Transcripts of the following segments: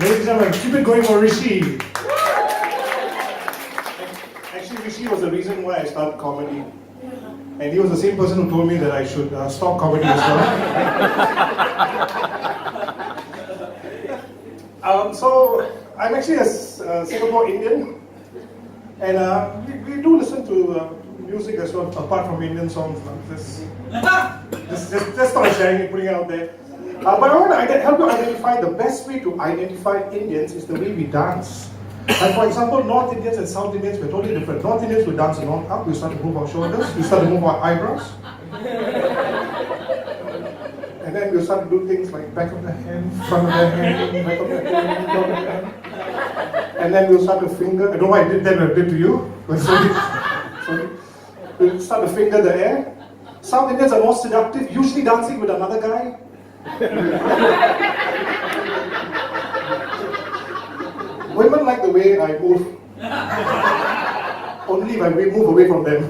Ladies and gentlemen, keep it going for Rishi. Actually, Rishi was the reason why I started comedy. And he was the same person who told me that I should stop comedy as well. So, I'm actually a Singapore Indian. And we do listen to music as well, apart from Indian songs. Just not sharing it, putting it out there. But I want to help you identify the best way to identify Indians is the way we dance. Like for example, North Indians and South Indians were totally different. North Indians will dance along up, we start to move our shoulders, we start to move our eyebrows. And then we'll start to do things like back of the hand, front of the hand, back of the hand, front of the hand. And then we'll start to finger, I don't know why I did that, I did to you. But sorry. We'll start to finger the air. South Indians are more seductive, usually dancing with another guy. Women like the way I move. Only if I move away from them.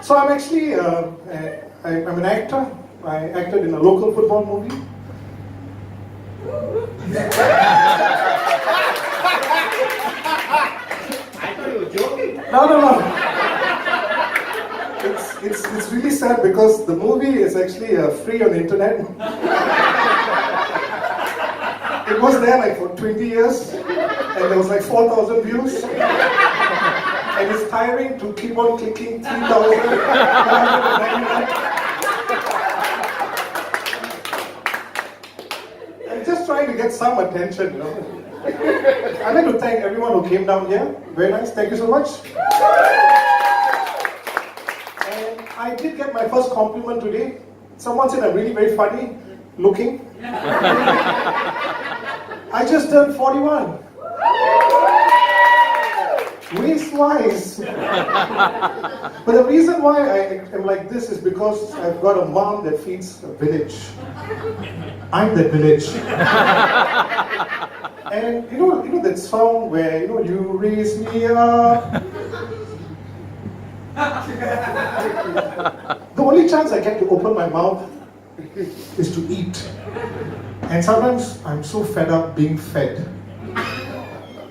So I'm actually, I'm an actor. I acted in a local football movie. I thought you were joking. No. It's really sad because the movie is actually free on the internet. It was there like for 20 years and there was like 4,000 views. And it's tiring to keep on clicking 3,999. I'm just trying to get some attention, you know. I'd like to thank everyone who came down here. Very nice, thank you so much. And I did get my first compliment today. Someone said I'm really very funny looking. I just turned 41. Waist-wise. But the reason why I am like this is because I've got a mom that feeds a village. I'm that village. And you know that song where you raise me up. The only chance I get to open my mouth is to eat. And sometimes I'm so fed up being fed.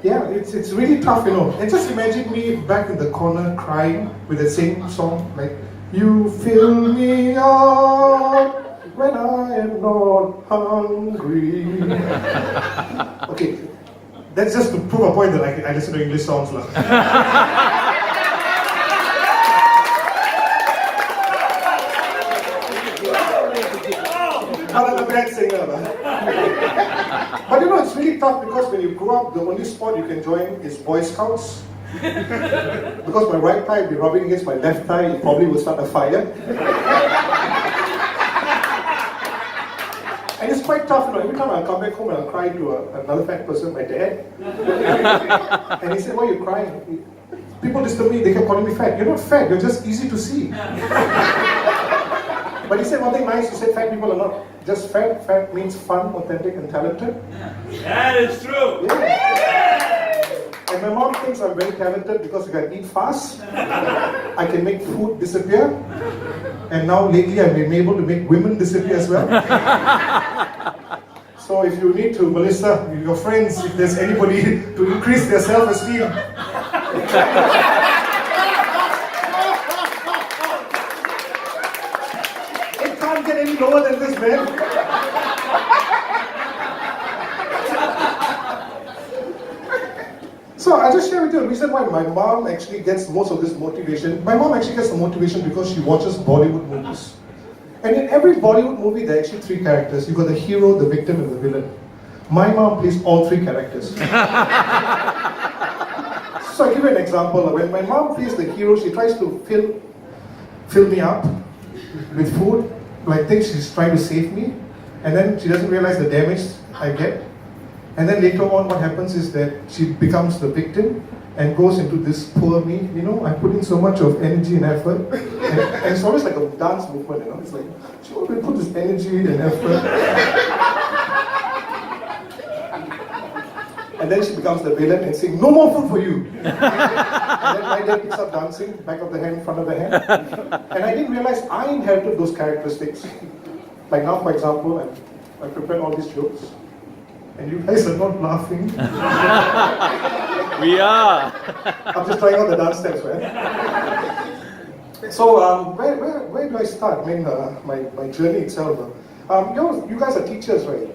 Yeah, it's really tough, you know. And just imagine me back in the corner crying with the same song, like, you fill me up when I am not hungry. Okay, that's just to prove a point that I listen to English songs. I'm a bad singer. But it's really tough because when you grow up, the only sport you can join is Boy Scouts. Because my right thigh will be rubbing against my left thigh, it probably will start a fire. And it's quite tough, every time I come back home and I cry to another fat person, my dad. And he said, why are you crying? People disturb me, they kept calling me fat. You're not fat, you're just easy to see. But he said one thing nice, he said fat people are not just fat. Fat means fun, authentic and talented. That is true. Yeah. And my mom thinks I'm very talented because I can eat fast. I can make food disappear. And now lately I've been able to make women disappear as well. So if you need to, Melissa, your friends, if there's anybody to increase their self-esteem. Can't get any lower than this, man. So I'll just share with you the reason why my mom actually gets most of this motivation. My mom actually gets the motivation because she watches Bollywood movies. And in every Bollywood movie, there are actually three characters. You've got the hero, the victim, and the villain. My mom plays all three characters. So I'll give you an example. When my mom plays the hero, she tries to fill me up with food. I think she's trying to save me, and then she doesn't realize the damage I get. And then later on what happens is that she becomes the victim and goes into this poor me. I put in so much of energy and effort. And it's always like a dance movement, It's like, she always put this energy and effort. And then she becomes the villain and saying, no more food for you. And then my dad picks up dancing, back of the hand, front of the hand. And I didn't realize I inherited those characteristics. Like now, for example, I prepared all these jokes, and you guys are not laughing. We are. I'm just trying out the dance steps, man. So, where do I start? I mean, my journey itself. You guys are teachers, right?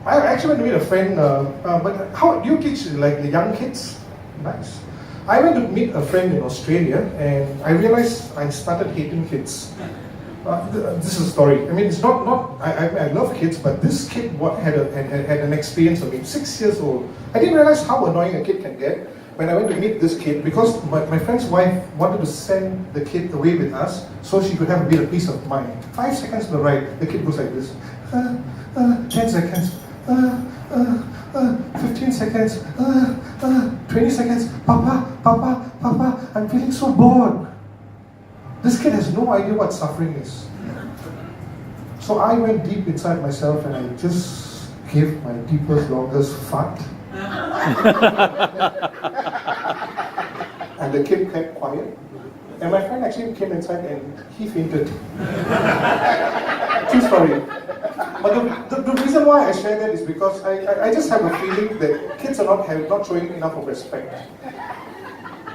I actually went to meet a friend, but how do you teach like the young kids? Nice. I went to meet a friend in Australia, and I realized I started hating kids. This is a story. I mean, it's not. I love kids, but this kid had an experience of me. 6 years old. I didn't realize how annoying a kid can get when I went to meet this kid, because my friend's wife wanted to send the kid away with us so she could have a bit of peace of mind. 5 seconds to the right, the kid goes like this. 10 seconds. 15 seconds. 20 seconds. Papa, Papa, Papa, I'm feeling so bored. This kid has no idea what suffering is. So I went deep inside myself and I just gave my deepest, longest fart. And the kid kept quiet. And my friend actually came inside and he fainted. True story. But the reason why I share that is because I just have a feeling that kids are not showing enough of respect.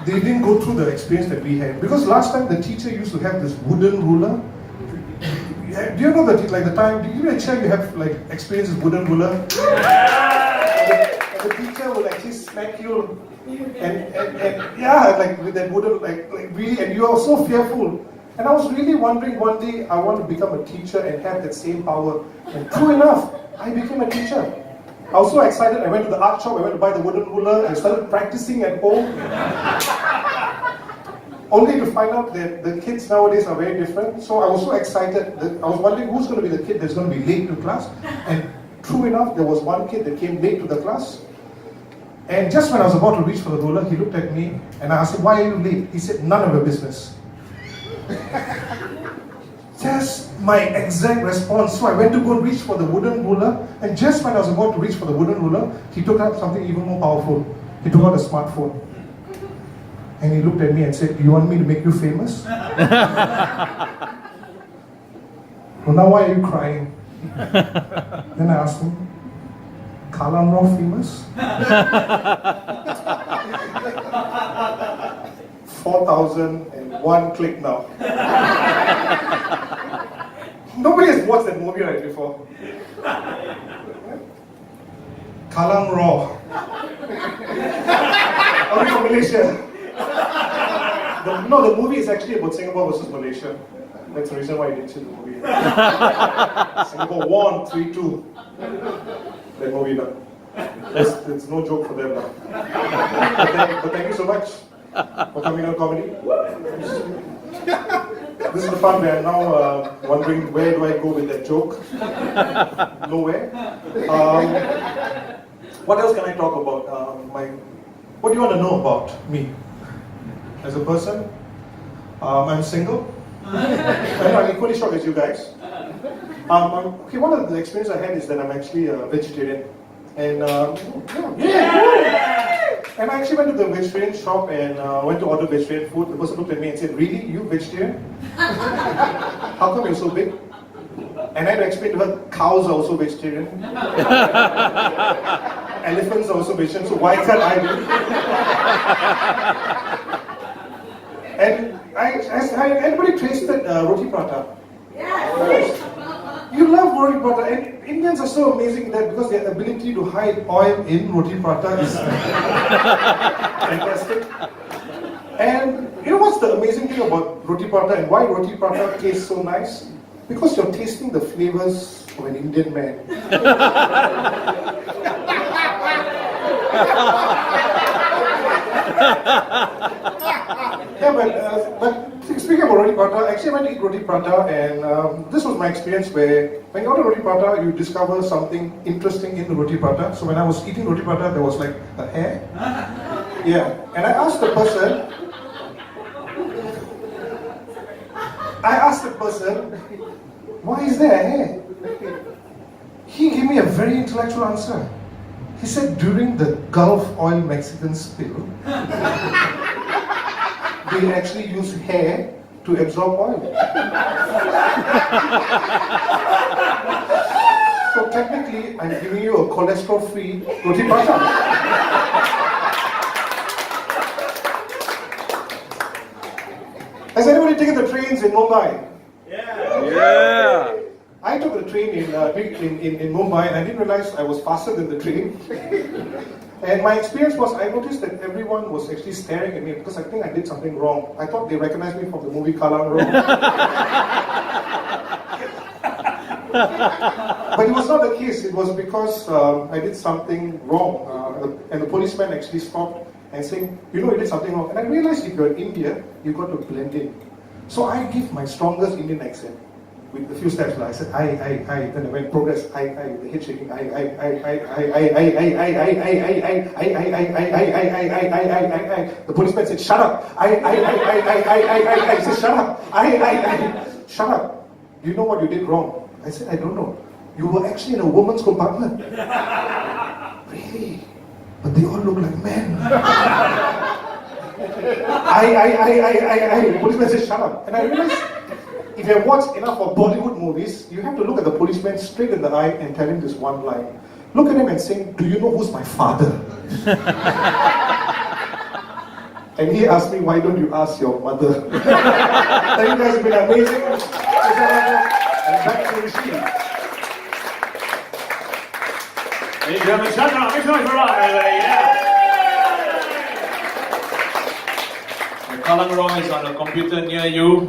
They didn't go through the experience that we had. Because last time the teacher used to have this wooden ruler. Do you know that, like the time, do you actually have like experience with wooden ruler? And the teacher will actually smack you and yeah, like with that wooden, like really, and you are so fearful. And I was really wondering one day I want to become a teacher and have that same power. And true enough, I became a teacher. I was so excited, I went to the art shop, I went to buy the wooden ruler, I started practicing at home. Only to find out that the kids nowadays are very different. So I was so excited that I was wondering who's going to be the kid that's going to be late to class. And true enough, there was one kid that came late to the class. And just when I was about to reach for the ruler, he looked at me and I asked him, "Why are you late?" He said, "None of your business." Just my exact response. So I went to go reach for the wooden ruler, and just when I was about to reach for the wooden ruler, he took out something even more powerful. He took out a smartphone. And he looked at me and said, "Do you want me to make you famous?" Well, now why are you crying? Then I asked him, "Kalam Rao famous?" 4,001 click now. Nobody has watched that movie right before. Kalam Rao. Only from Malaysia. The movie is actually about Singapore versus Malaysia. That's the reason why I didn't see the movie. Singapore won 3-2. That movie now. It's no joke for them now. But thank you so much for coming on comedy. This is the fun where I'm now wondering where do I go with that joke. Nowhere. What else can I talk about? What do you want to know about me? As a person, I'm single. I'm equally shocked as you guys. Okay, one of the experiences I had is that I'm actually a vegetarian. And and I actually went to the vegetarian shop and went to order vegetarian food. The person looked at me and said, "Really? You vegetarian? How come you're so big?" And I had to explain to her, cows are also vegetarian. Elephants are also vegetarian, so why can't I be? And anybody tasted roti prata? Yes. You love roti prata, and Indians are so amazing that because their ability to hide oil in roti prata is fantastic. And you know what's the amazing thing about roti prata and why roti prata tastes so nice? Because you're tasting the flavors of an Indian man. Yeah, but speaking about roti prata, actually I went to eat roti prata, and this was my experience where when you order roti prata, you discover something interesting in the roti prata. So when I was eating roti prata, there was like a hair. Yeah, and I asked the person, "Why is there a hair?" He gave me a very intellectual answer. He said, during the Gulf oil Mexican spill, they actually use hair to absorb oil. actually, I'm giving you a cholesterol-free roti prata. Has anybody taken the trains in Mumbai? Yeah. I took the train in Mumbai and I didn't realize I was faster than the train. And my experience was, I noticed that everyone was actually staring at me because I think I did something wrong. I thought they recognized me from the movie Kalang Road. But it was not the case. It was because I did something wrong. And the policeman actually stopped and saying, you know, you did something wrong. And I realized if you're in India, you've got to blend in. So I give my strongest Indian accent with a few steps. I said, I, then I went progress, the head shaking, The policeman said, shut up. I said, shut up. Shut up. Do you know what you did wrong? I said, I don't know. You were actually in a woman's compartment. Really? But they all look like men. The policeman said, shut up. And I realized, if you have watched enough of Bollywood movies, you have to look at the policeman straight in the eye and tell him this one line. Look at him and say, do you know who's my father? And he asked me, why don't you ask your mother? Thank you guys, have been amazing. And back to the machine. Ladies and gentlemen, Santhanaram, make some noise for Ram, everybody, yeah. The Kalang Roar is on a computer near you.